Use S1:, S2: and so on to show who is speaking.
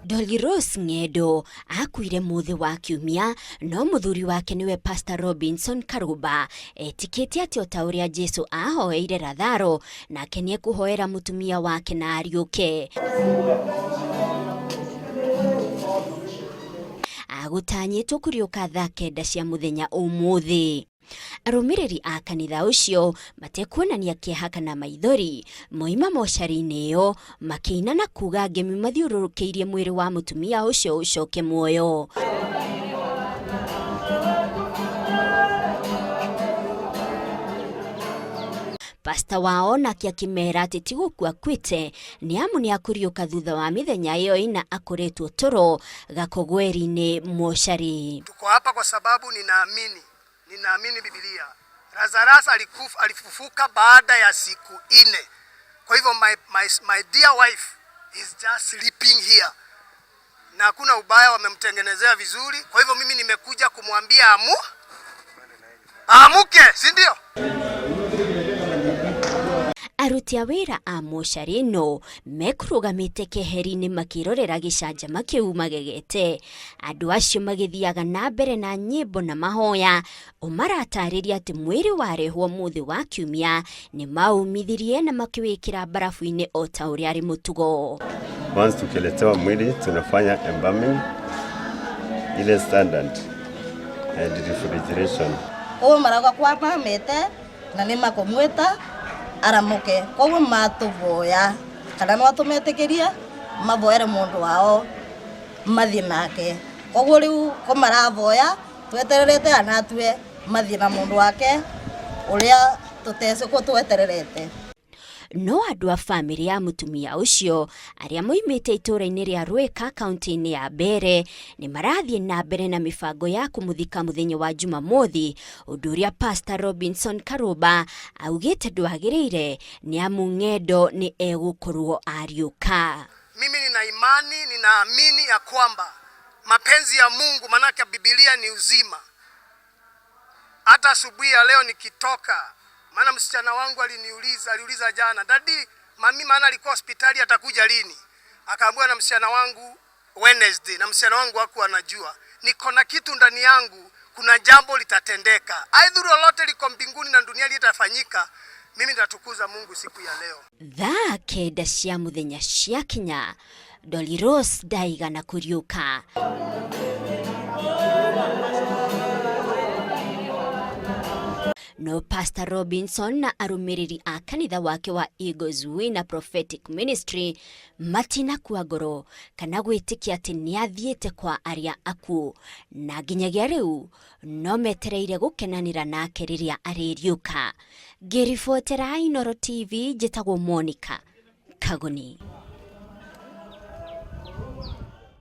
S1: Dolly-Rose Ng'endo akuire muthi wa kiumia no muthuri wake niwe Pastor Robinson Karuba etikete ati otauria Jesu ahoeire Lazaro na kenie kuhoera mutumia wake na ariuke. Agutanyitwo kuriuka thaa kenda cia muthenya umuthi. Arumiriri a kanitha ucio matekuonania kieha kana maithori moima moshari-ini iyo makiina na kuga ngemi mathiururukiirie mwiri wa mutumia ucio ucoke muoyo. Pastor wao nake akimera ati ti gukua kwite ni amu ni akuriuka thutha wa mithenya iyo ina akoretwo toro gakogweri-ini moshari.
S2: Tuko hapa kwa sababu ninaamini Biblia. Lazarus alifufuka baada ya siku 4. Kwa hivyo my dear wife is just sleeping here. Na hakuna ubaya, wamemtengenezea vizuri. Kwa hivyo mimi nimekuja kumwambia amuke, si ndio?
S1: Aruti a wira a moshari no mekurugamite keheri-ini makirorera gicanjama kiu magegete. Andu acio magithiaga na mbere na nyimbo na mahoya umaratariria ati mwiri warehwo muthi wa kiumia ni maumithirie na makiwikira barafu-ini o ta uria ari mutugo.
S3: Once tukiletewa mwili tunafanya embalming ile standard and refrigeration.
S4: Maraga kwa mamete na ni makomweta aramuke koguo matuvoya kana matumetekeria mavoere mundu wao mathi nake koguo riu ko maravoya twetererete anatue mathi na mundu wake uria tutese ko twetererete.
S1: No andu a family ya mutumia ucio aria moimite itura-ini ria Rweka kaunti-ini ya Mbere ni marathie na mbere na mifango ya kumuthika muthenya wa Jumamothi, undu uria Pastor Robinson Karuba augite ndwagiriire ni amu Ng'endo ni egukorwo ariuka.
S2: Mimi ninaamini ya kwamba mapenzi ya Mungu, manake Biblia ni uzima. Hata asubuhi ya leo nikitoka, maana msichana wangu aliuliza jana, "Daddy, mami maana alikuwa hospitali atakuja lini?" Akaambiwa na msichana wangu Wednesday, na msichana wangu hakuwa anajua. Niko na kitu ndani yangu, kuna jambo litatendeka. Aidha lolote liko mbinguni na duniani litafanyika. Mimi nitatukuza Mungu siku ya leo.
S1: Thaa kenda cia muthenya cia kinya, Dolly-Rose ndaiga na kuriuka. No Pastor Robinson na arumiriri a kanitha wake wa Eagles Winner Prophetic Ministry matina kwa ngoro kana gwitikia ati ni athiete kwa aria aku na nginyagia riu no metereire gukenanira nake riria aririuka. Ngiribotera Inooro TV, njitagwo Monica Kagoni.